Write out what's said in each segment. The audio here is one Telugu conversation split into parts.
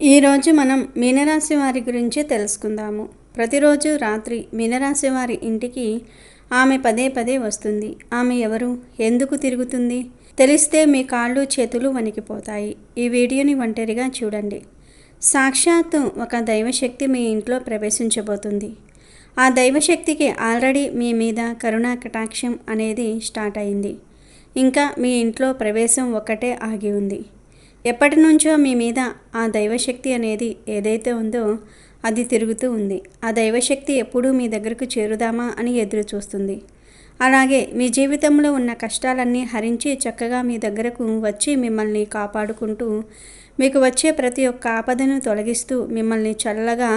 ఈరోజు మనం మీనరాశి వారి గురించి తెలుసుకుందాము. ప్రతిరోజు రాత్రి మీనరాశి వారి ఇంటికి ఆమె పదే పదే వస్తుంది. ఆమె ఎవరు, ఎందుకు తిరుగుతుంది తెలిస్తే మీ కాళ్ళు చేతులు వణికిపోతాయి. ఈ వీడియోని ఒంటరిగా చూడండి. సాక్షాత్తు ఒక దైవశక్తి మీ ఇంట్లో ప్రవేశించబోతుంది. ఆ దైవశక్తికి ఆల్రెడీ మీ మీద కరుణా కటాక్షం అనేది స్టార్ట్ అయింది. ఇంకా మీ ఇంట్లో ప్రవేశం ఒక్కటే ఆగి ఉంది. ఎప్పటి నుంచో మీ మీద ఆ దైవశక్తి అనేది ఏదైతే ఉందో అది తిరుగుతూ ఉంది. ఆ దైవశక్తి ఎప్పుడూ మీ దగ్గరకు చేరుదామా అని ఎదురు చూస్తుంది. అలాగే మీ జీవితంలో ఉన్న కష్టాలన్నీ హరించి చక్కగా మీ దగ్గరకు వచ్చి మిమ్మల్ని కాపాడుకుంటూ, మీకు వచ్చే ప్రతి ఒక్క ఆపదను తొలగిస్తూ మిమ్మల్ని చల్లగా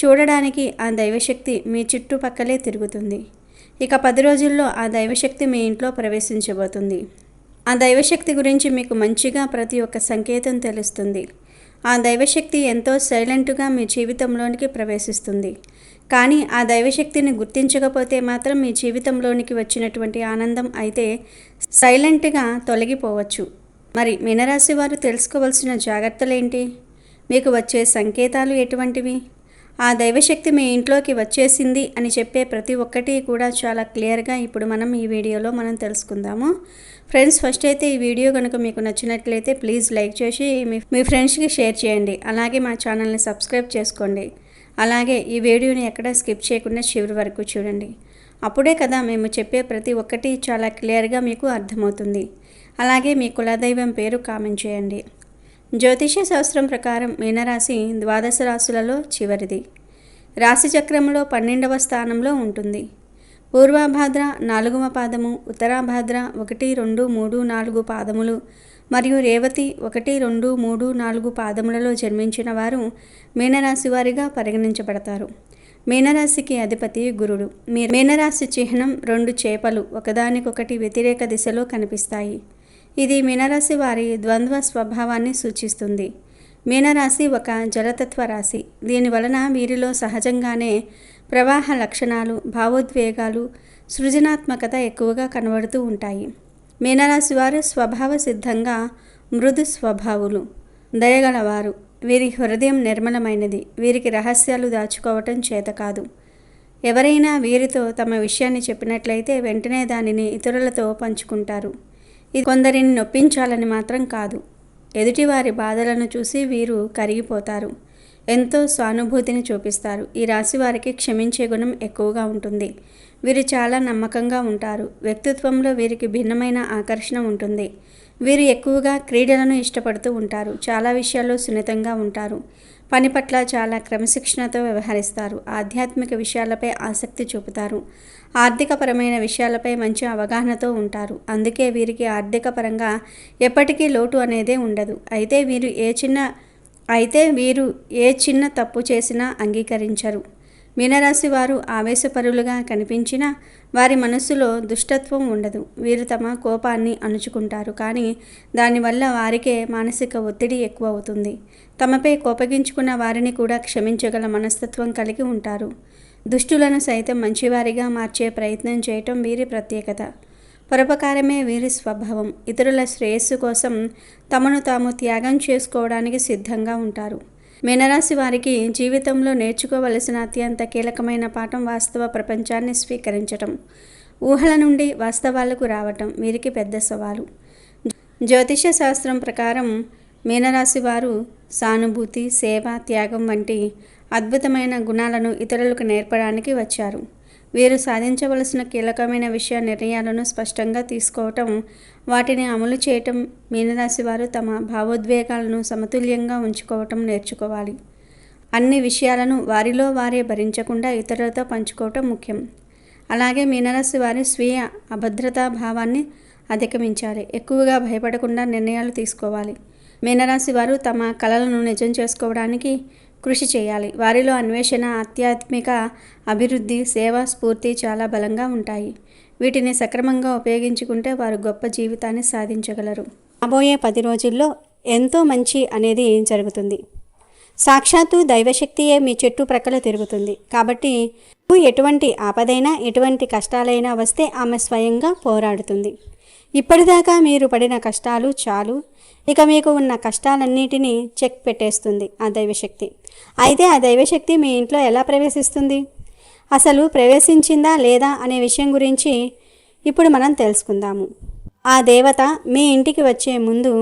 చూడడానికి ఆ దైవశక్తి మీ చుట్టుపక్కలే తిరుగుతుంది. ఇక 10 రోజుల్లో ఆ దైవశక్తి మీ ఇంట్లో ప్రవేశించబోతుంది. ఆ దైవశక్తి గురించి మీకు మంచిగా ప్రతి ఒక్క సంకేతం తెలుస్తుంది. ఆ దైవశక్తి ఎంతో సైలెంట్గా మీ జీవితంలోనికి ప్రవేశిస్తుంది. కానీ ఆ దైవశక్తిని గుర్తించకపోతే మాత్రం మీ జీవితంలోనికి వచ్చినటువంటి ఆనందం అయితే సైలెంట్గా తొలగిపోవచ్చు. మరి మీనరాశి వారు తెలుసుకోవాల్సిన జాగ్రత్తలేంటి? మీకు వచ్చే సంకేతాలు ఎటువంటివి? ఆ దైవశక్తి మీ ఇంట్లోకి వచ్చేసింది అని చెప్పే ప్రతి ఒక్కటి కూడా చాలా క్లియర్గా ఇప్పుడు మనం ఈ వీడియోలో తెలుసుకుందాము. ఫ్రెండ్స్, ఫస్ట్ అయితే ఈ వీడియో కనుక మీకు నచ్చినట్లయితే ప్లీజ్ లైక్ చేసి మీ ఫ్రెండ్స్కి షేర్ చేయండి. అలాగే మా ఛానల్ని సబ్స్క్రైబ్ చేసుకోండి. అలాగే ఈ వీడియోని ఎక్కడా స్కిప్ చేయకుండా చివరి వరకు చూడండి. అప్పుడే కదా మేము చెప్పే ప్రతి ఒక్కటి చాలా క్లియర్గా మీకు అర్థమవుతుంది. అలాగే మీ కులదైవం పేరు కామెంట్ చేయండి. జ్యోతిష శాస్త్రం ప్రకారం మీనరాశి 12 రాశులలో చివరిది. రాశి చక్రంలో 12వ స్థానంలో ఉంటుంది. పూర్వభాద్ర 4వ పాదము, ఉత్తరాభాద్ర 1, 2, 3, 4 పాదములు మరియు రేవతి 1, 2, 3, 4 పాదములలో జన్మించిన వారు మీనరాశి వారిగా పరిగణించబడతారు. మీనరాశికి అధిపతి గురుడు. మీనరాశి చిహ్నం 2 చేపలు ఒకదానికొకటి వ్యతిరేక దిశలో కనిపిస్తాయి. ఇది మీనరాశి వారి ద్వంద్వ స్వభావాన్ని సూచిస్తుంది. మీనరాశి ఒక జలతత్వ రాశి. దీనివలన వీరిలో సహజంగానే ప్రవాహ లక్షణాలు, భావోద్వేగాలు, సృజనాత్మకత ఎక్కువగా కనబడుతూ ఉంటాయి. మీనరాశి వారు స్వభావ సిద్ధంగా మృదు స్వభావులు, దయగలవారు. వీరి హృదయం నిర్మలమైనది. వీరికి రహస్యాలు దాచుకోవటం చేత కాదు. ఎవరైనా వీరితో తమ విషయాన్ని చెప్పినట్లయితే వెంటనే దానిని ఇతరులతో పంచుకుంటారు. ఇది కొందరిని నొప్పించాలని మాత్రం కాదు. ఎదుటివారి బాధలను చూసి వీరు కరిగిపోతారు. ఎంతో సానుభూతిని చూపిస్తారు. ఈ రాశి వారికి క్షమించే గుణం ఎక్కువగా ఉంటుంది. వీరు చాలా నమ్మకంగా ఉంటారు. వ్యక్తిత్వంలో వీరికి భిన్నమైన ఆకర్షణ ఉంటుంది. వీరు ఎక్కువగా క్రీడలను ఇష్టపడుతూ ఉంటారు. చాలా విషయాల్లో సున్నితంగా ఉంటారు. పని పట్ల చాలా క్రమశిక్షణతో వ్యవహరిస్తారు. ఆధ్యాత్మిక విషయాలపై ఆసక్తి చూపుతారు. ఆర్థికపరమైన విషయాలపై మంచి అవగాహనతో ఉంటారు. అందుకే వీరికి ఆర్థిక పరంగా ఎప్పటికీ లోటు అనేదే ఉండదు. అయితే వీరు ఏ చిన్న తప్పు చేసినా అంగీకరించరు. మీనరాశి వారు ఆవేశపరులుగా కనిపించినా వారి మనస్సులో దుష్టత్వం ఉండదు. వీరు తమ కోపాన్ని అణుచుకుంటారు. కానీ దానివల్ల వారికే మానసిక ఒత్తిడి ఎక్కువ అవుతుంది. తమపై కోపగించుకున్న వారిని కూడా క్షమించగల మనస్తత్వం కలిగి ఉంటారు. దుష్టులను సైతం మంచివారిగా మార్చే ప్రయత్నం చేయటం వీరి ప్రత్యేకత. పరోపకారమే వీరి స్వభావం. ఇతరుల శ్రేయస్సు కోసం తమను తాము త్యాగం చేసుకోవడానికి సిద్ధంగా ఉంటారు. మీనరాశి వారికి జీవితంలో నేర్చుకోవలసిన అత్యంత కీలకమైన పాఠం వాస్తవ ప్రపంచాన్ని స్వీకరించటం. ఊహల నుండి వాస్తవాలకు రావటం వీరికి పెద్ద సవాలు. జ్యోతిష శాస్త్రం ప్రకారం మీనరాశి వారు సానుభూతి, సేవ, త్యాగం వంటి అద్భుతమైన గుణాలను ఇతరులకు నేర్పడానికి వచ్చారు. వీరు సాధించవలసిన కీలకమైన నిర్ణయాలను స్పష్టంగా తీసుకోవటం, వాటిని అమలు చేయటం, మీనరాశి వారు తమ భావోద్వేగాలను సమతుల్యంగా ఉంచుకోవటం నేర్చుకోవాలి. అన్ని విషయాలను వారిలో వారే భరించకుండా ఇతరులతో పంచుకోవటం ముఖ్యం. అలాగే మీనరాశి వారి స్వీయ అభద్రతా భావాన్ని అధిగమించాలి. ఎక్కువగా భయపడకుండా నిర్ణయాలు తీసుకోవాలి. మీనరాశి వారు తమ కలలను నిజం చేసుకోవడానికి కృషి చేయాలి. వారిలో అన్వేషణ, ఆధ్యాత్మిక అభివృద్ధి, సేవా స్ఫూర్తి చాలా బలంగా ఉంటాయి. వీటిని సక్రమంగా ఉపయోగించుకుంటే వారు గొప్ప జీవితాన్ని సాధించగలరు. రాబోయే 10 రోజుల్లో ఎంతో మంచి అనేది జరుగుతుంది. సాక్షాత్తు దైవశక్తియే మీ చుట్టుప్రక్కల తిరుగుతుంది. కాబట్టి ఎటువంటి ఆపదైనా ఎటువంటి కష్టాలైనా వస్తే ఆమె స్వయంగా పోరాడుతుంది. ఇప్పటిదాకా మీరు పడిన కష్టాలు చాలు, ఇక మీకు ఉన్న కష్టాలన్నిటినీ చెక్ పెట్టేస్తుంది ఆ దైవశక్తి. అయితే ఆ దైవశక్తి మీ ఇంట్లో ఎలా ప్రవేశిస్తుంది, అసలు ప్రవేశించిందా లేదా అనే విషయం గురించి ఇప్పుడు మనం తెలుసుకుందాము. ఆ దేవత మీ ఇంటికి వచ్చే ముందు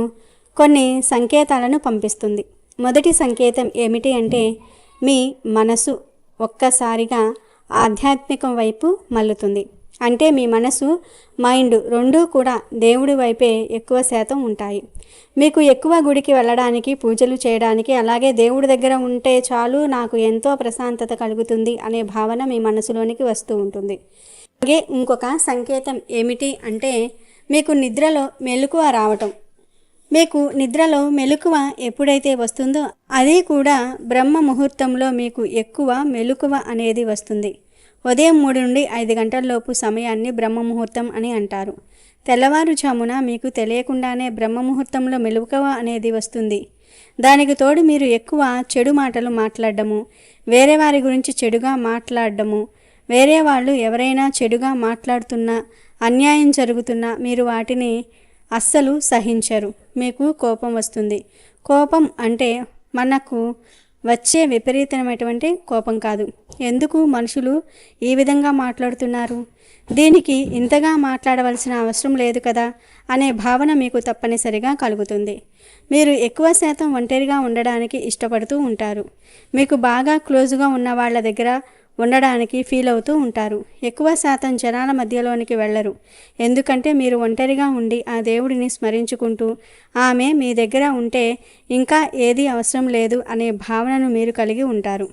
కొన్ని సంకేతాలను పంపిస్తుంది. మొదటి సంకేతం ఏమిటి అంటే మీ మనసు ఒక్కసారిగా ఆధ్యాత్మికం వైపు మల్లుతుంది. అంటే మీ మనసు మైండ్ రెండూ కూడా దేవుడి వైపే ఎక్కువ శాతం ఉంటాయి. మీకు ఎక్కువ గుడికి వెళ్ళడానికి, పూజలు చేయడానికి, అలాగే దేవుడి దగ్గర ఉంటే చాలు నాకు ఎంతో ప్రశాంతత కలుగుతుంది అనే భావన మీ మనసులోనికి వస్తూ ఉంటుంది. అలాగే ఇంకొక సంకేతం ఏమిటి అంటే మీకు నిద్రలో మెలకువ రావటం. మీకు నిద్రలో మెలకువ ఎప్పుడైతే వస్తుందో అది కూడా బ్రహ్మ ముహూర్తంలో మీకు ఎక్కువ మెలకువ అనేది వస్తుంది. ఉదయం 3 నుండి 5 గంటలలోపు సమయాన్ని బ్రహ్మ ముహూర్తం అని అంటారు. తెల్లవారుజామున మీకు తెలియకుండానే బ్రహ్మ ముహూర్తంలో మెలకువ అనేది వస్తుంది. దానికి తోడు మీరు ఎక్కువ చెడు మాటలు మాట్లాడడము, వేరే వారి గురించి చెడుగా మాట్లాడడము, వేరే వాళ్ళు ఎవరైనా చెడుగా మాట్లాడుతున్నా, అన్యాయం జరుగుతున్నా మీరు వాటిని అస్సలు సహించరు. మీకు కోపం వస్తుంది. కోపం అంటే మనకు వచ్చే విపరీతమైనటువంటి కోపం కాదు. ఎందుకు మనుషులు ఈ విధంగా మాట్లాడుతున్నారు, దీనికి ఇంతగా మాట్లాడవలసిన అవసరం లేదు కదా అనే భావన మీకు తప్పనిసరిగా కలుగుతుంది. మీరు ఎక్కువ శాతం ఒంటరిగా ఉండడానికి ఇష్టపడుతూ ఉంటారు. మీకు బాగా క్లోజ్గా ఉన్న వాళ్ళ దగ్గర ఉండడానికి ఫీల్ అవుతూ ఉంటారు. ఎక్కువ శాతం జనాల మధ్యలోనికి వెళ్ళరు. ఎందుకంటే మీరు ఒంటరిగా ఉండి ఆ దేవుడిని స్మరించుకుంటూ ఆమె మీ దగ్గర ఉంటే ఇంకా ఏది అవసరం లేదు అనే భావనను మీరు కలిగి ఉంటారు.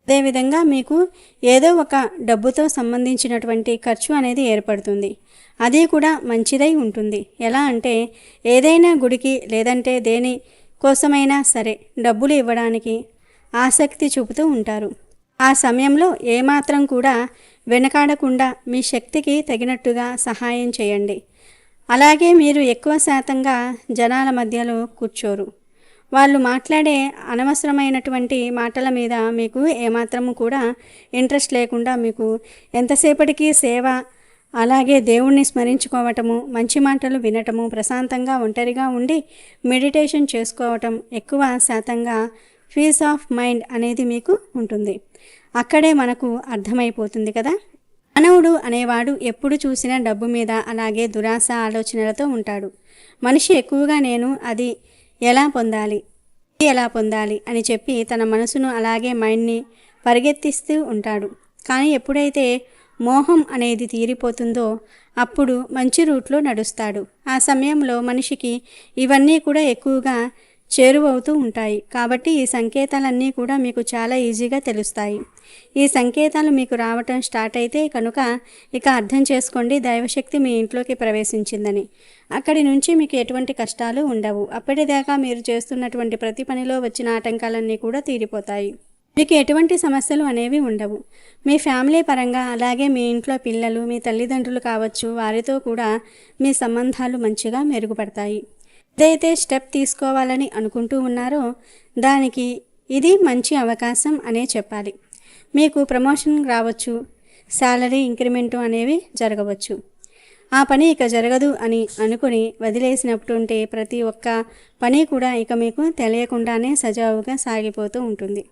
అదేవిధంగా మీకు ఏదో ఒక డబ్బుతో సంబంధించినటువంటి ఖర్చు అనేది ఏర్పడుతుంది. అది కూడా మంచిదై ఉంటుంది. ఎలా అంటే ఏదైనా గుడికి లేదంటే దేని కోసమైనా సరే డబ్బులు ఇవ్వడానికి ఆసక్తి చూపుతూ ఉంటారు. ఆ సమయంలో ఏమాత్రం కూడా వెనకాడకుండా మీ శక్తికి తగినట్టుగా సహాయం చేయండి. అలాగే మీరు ఎక్కువ శాతంగా జనాల మధ్యలో కూర్చోరు. వాళ్ళు మాట్లాడే అనవసరమైనటువంటి మాటల మీద మీకు ఏమాత్రము కూడా ఇంట్రెస్ట్ లేకుండా మీకు ఎంతసేపటికి సేవ, అలాగే దేవుణ్ణి స్మరించుకోవటము, మంచి మాటలు వినటము, ప్రశాంతంగా ఒంటరిగా ఉండి మెడిటేషన్ చేసుకోవటం, ఎక్కువ శాతంగా పీస్ ఆఫ్ మైండ్ అనేది మీకు ఉంటుంది. అక్కడే మనకు అర్థమైపోతుంది కదా. మానవుడు అనేవాడు ఎప్పుడు చూసినా డబ్బు మీద అలాగే దురాశ ఆలోచనలతో ఉంటాడు. మనిషి ఎక్కువగా నేను అది ఎలా పొందాలి అని చెప్పి తన మనసును అలాగే మైండ్ని పరిగెత్తిస్తూ ఉంటాడు. కానీ ఎప్పుడైతే మోహం అనేది తీరిపోతుందో అప్పుడు మంచి రూట్లో నడుస్తాడు. ఆ సమయంలో మనిషికి ఇవన్నీ కూడా ఎక్కువగా చేరువవుతూ ఉంటాయి. కాబట్టి ఈ సంకేతాలన్నీ కూడా మీకు చాలా ఈజీగా తెలుస్తాయి. ఈ సంకేతాలు మీకు రావటం స్టార్ట్ అయితే కనుక ఇక అర్థం చేసుకోండి దైవశక్తి మీ ఇంట్లోకి ప్రవేశించిందని. అక్కడి నుంచి మీకు ఎటువంటి కష్టాలు ఉండవు. అప్పటిదాకా మీరు చేస్తున్నటువంటి ప్రతి పనిలో వచ్చిన ఆటంకాలన్నీ కూడా తీరిపోతాయి. మీకు ఎటువంటి సమస్యలు అనేవి ఉండవు. మీ ఫ్యామిలీ పరంగా అలాగే మీ ఇంట్లో పిల్లలు, మీ తల్లిదండ్రులు కావచ్చు, వారితో కూడా మీ సంబంధాలు మంచిగా మెరుగుపడతాయి. ఏదైతే స్టెప్ తీసుకోవాలని అనుకుంటూ ఉన్నారో దానికి ఇది మంచి అవకాశం అనే చెప్పాలి. మీకు ప్రమోషన్ రావచ్చు, శాలరీ ఇంక్రిమెంటు అనేవి జరగవచ్చు. ఆ పని ఇక జరగదు అని అనుకుని వదిలేసినప్పుడుంటే ప్రతి ఒక్క పని కూడా ఇక మీకు తెలియకుండానే సజావుగా సాగిపోతూ ఉంటుంది.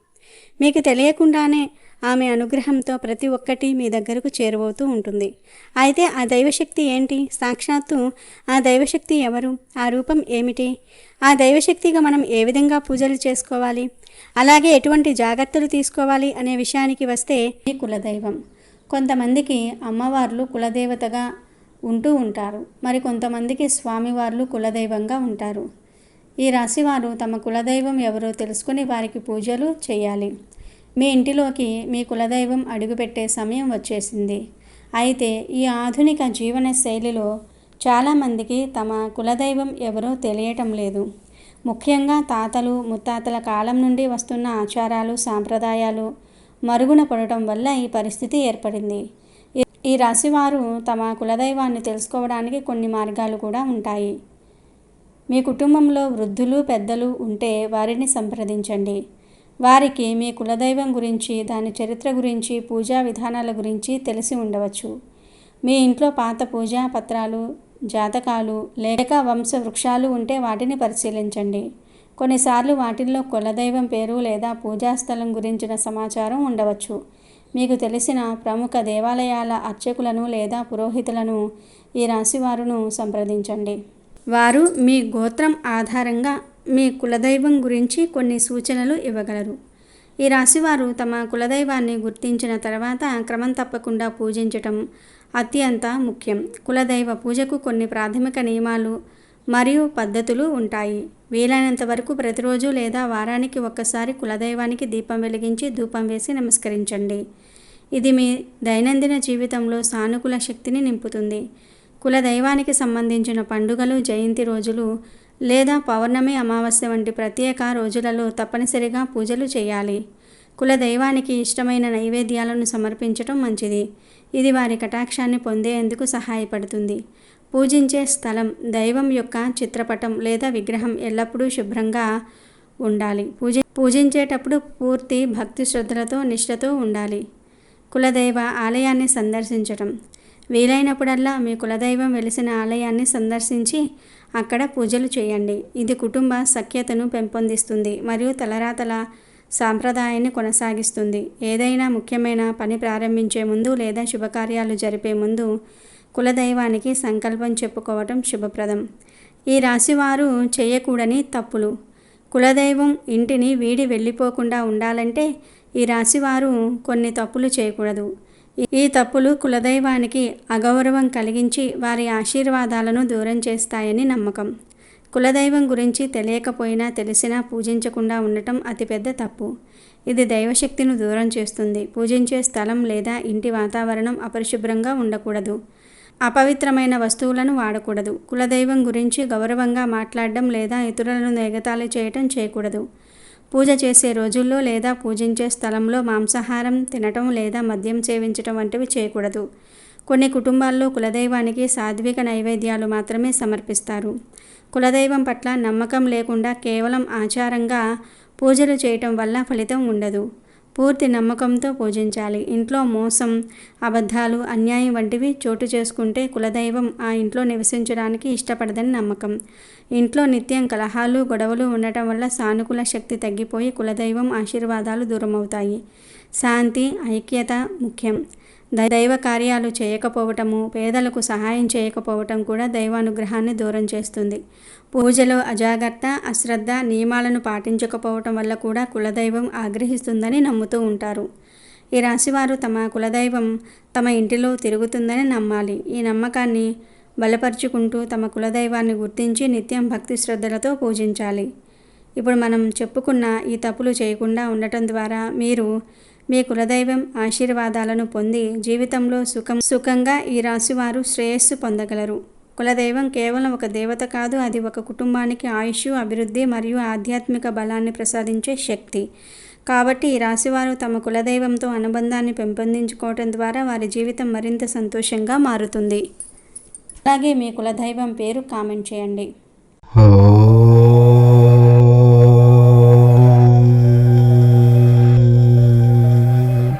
మీకు తెలియకుండానే ఆమె అనుగ్రహంతో ప్రతి ఒక్కటి మీ దగ్గరకు చేరువవుతూ ఉంటుంది. అయితే ఆ దైవశక్తి ఏంటి? సాక్షాత్తు ఆ దైవశక్తి ఎవరు? ఆ రూపం ఏమిటి? ఆ దైవశక్తిగా మనం ఏ విధంగా పూజలు చేసుకోవాలి, అలాగే ఎటువంటి జాగ్రత్తలు తీసుకోవాలి అనే విషయానికి వస్తే ఈ కులదైవం. కొంతమందికి అమ్మవార్లు కులదేవతగా ఉంటూ ఉంటారు. మరి కొంతమందికి స్వామివార్లు కులదైవంగా ఉంటారు. ఈ రాశివారు తమ కులదైవం ఎవరో తెలుసుకుని వారికి పూజలు చేయాలి. మీ ఇంటిలోకి మీ కులదైవం అడుగుపెట్టే సమయం వచ్చేసింది. అయితే ఈ ఆధునిక జీవన శైలిలో చాలామందికి తమ కులదైవం ఎవరో తెలియటం లేదు. ముఖ్యంగా తాతలు ముత్తాతల కాలం నుండి వస్తున్న ఆచారాలు సాంప్రదాయాలు మరుగున పడటం వల్ల ఈ పరిస్థితి ఏర్పడింది. ఈ రాశివారు తమ కులదైవాన్ని తెలుసుకోవడానికి కొన్ని మార్గాలు కూడా ఉంటాయి. మీ కుటుంబంలో వృద్ధులు పెద్దలు ఉంటే వారిని సంప్రదించండి. వారికి మీ కులదైవం గురించి, దాని చరిత్ర గురించి, పూజా విధానాల గురించి తెలిసి ఉండవచ్చు. మీ ఇంట్లో పాత పూజా పత్రాలు, జాతకాలు లేక వంశ వృక్షాలు ఉంటే వాటిని పరిశీలించండి. కొన్నిసార్లు వాటిల్లో కులదైవం పేరు లేదా పూజాస్థలం గురించిన సమాచారం ఉండవచ్చు. మీకు తెలిసిన ప్రముఖ దేవాలయాల అర్చకులను లేదా పురోహితులను ఈ రాశివారును సంప్రదించండి. వారు మీ గోత్రం ఆధారంగా మీ కులదైవం గురించి కొన్ని సూచనలు ఇవ్వగలరు. ఈ రాశివారు తమ కులదైవాన్ని గుర్తించిన తర్వాత క్రమం తప్పకుండా పూజించటం అత్యంత ముఖ్యం. కులదైవ పూజకు కొన్ని ప్రాథమిక నియమాలు మరియు పద్ధతులు ఉంటాయి. వీలైనంత వరకు ప్రతిరోజు లేదా వారానికి ఒక్కసారి కులదైవానికి దీపం వెలిగించి ధూపం వేసి నమస్కరించండి. ఇది మీ దైనందిన జీవితంలో సానుకూల శక్తిని నింపుతుంది. కులదైవానికి సంబంధించిన పండుగలు, జయంతి రోజులు లేదా పౌర్ణమి, అమావాస్య వంటి ప్రత్యేక రోజులలో తప్పనిసరిగా పూజలు చేయాలి. కులదైవానికి ఇష్టమైన నైవేద్యాలను సమర్పించటం మంచిది. ఇది వారి కటాక్షాన్ని పొందేందుకు సహాయపడుతుంది. పూజించే స్థలం, దైవం యొక్క చిత్రపటం లేదా విగ్రహం ఎల్లప్పుడూ శుభ్రంగా ఉండాలి. పూజించేటప్పుడు పూర్తి భక్తి శ్రద్ధలతో, నిష్ఠతో ఉండాలి. కులదైవ ఆలయాన్ని సందర్శించటం. వీలైనప్పుడల్లా మీ కులదైవం వెలిసిన ఆలయాన్ని సందర్శించి అక్కడ పూజలు చేయండి. ఇది కుటుంబ సఖ్యతను పెంపొందిస్తుంది మరియు తలరాతల సాంప్రదాయాన్ని కొనసాగిస్తుంది. ఏదైనా ముఖ్యమైన పని ప్రారంభించే ముందు లేదా శుభకార్యాలు జరిపే ముందు కులదైవానికి సంకల్పం చెప్పుకోవటం శుభప్రదం. ఈ రాశివారు చేయకూడని తప్పులు. కులదైవం ఇంటిని వీడి వెళ్ళిపోకుండా ఉండాలంటే ఈ రాశివారు కొన్ని తప్పులు చేయకూడదు. ఈ తప్పులు కులదైవానికి అగౌరవం కలిగించి వారి ఆశీర్వాదాలను దూరం చేస్తాయని నమ్మకం. కులదైవం గురించి తెలియకపోయినా తెలిసినా పూజించకుండా ఉండటం అతిపెద్ద తప్పు. ఇది దైవశక్తిని దూరం చేస్తుంది. పూజించే స్థలం లేదా ఇంటి వాతావరణం అపరిశుభ్రంగా ఉండకూడదు. అపవిత్రమైన వస్తువులను వాడకూడదు. కులదైవం గురించి గౌరవంగా మాట్లాడడం లేదా ఇతరులను ఎగతాళి చేయటం చేయకూడదు. పూజ చేసే రోజుల్లో లేదా పూజించే స్థలంలో మాంసాహారం తినటం లేదా మద్యం సేవించటం వంటివి చేయకూడదు. కొన్ని కుటుంబాల్లో కులదైవానికి సాత్విక నైవేద్యాలు మాత్రమే సమర్పిస్తారు. కులదైవం పట్ల నమ్మకం లేకుండా కేవలం ఆచారంగా పూజలు చేయటం వల్ల ఫలితం ఉండదు. పూర్తి నమ్మకంతో పూజించాలి. ఇంట్లో మోసం, అబద్ధాలు, అన్యాయం వంటివి చోటు చేసుకుంటే కులదైవం ఆ ఇంట్లో నివసించడానికి ఇష్టపడదని నమ్మకం. ఇంట్లో నిత్యం కలహాలు, గొడవలు ఉండటం వల్ల సానుకూల శక్తి తగ్గిపోయి కులదైవం ఆశీర్వాదాలు దూరమవుతాయి. శాంతి, ఐక్యత ముఖ్యం. దైవ కార్యాలు చేయకపోవటము, పేదలకు సహాయం చేయకపోవటం కూడా దైవానుగ్రహాన్ని దూరం చేస్తుంది. పూజలో అజాగ్రత్త, అశ్రద్ధ, నియమాలను పాటించకపోవటం వల్ల కూడా కులదైవం ఆగ్రహిస్తుందని నమ్ముతూ ఉంటారు. ఈ రాశివారు తమ కులదైవం తమ ఇంటిలో తిరుగుతుందని నమ్మాలి. ఈ నమ్మకాన్ని బలపరుచుకుంటూ తమ కులదైవాన్ని గుర్తించి నిత్యం భక్తి శ్రద్ధలతో పూజించాలి. ఇప్పుడు మనం చెప్పుకున్న ఈ తప్పులు చేయకుండా ఉండటం ద్వారా మీరు మీ కులదైవం ఆశీర్వాదాలను పొంది జీవితంలో సుఖంగా ఈ రాశివారు శ్రేయస్సు పొందగలరు. కులదైవం కేవలం ఒక దేవత కాదు, అది ఒక కుటుంబానికి ఆయుష్, అభివృద్ధి మరియు ఆధ్యాత్మిక బలాన్ని ప్రసాదించే శక్తి. కాబట్టి ఈ రాశివారు తమ కులదైవంతో అనుబంధాన్ని పెంపొందించుకోవటం ద్వారా వారి జీవితం మరింత సంతోషంగా మారుతుంది. అలాగే మీ కులదైవం పేరు కామెంట్ చేయండి.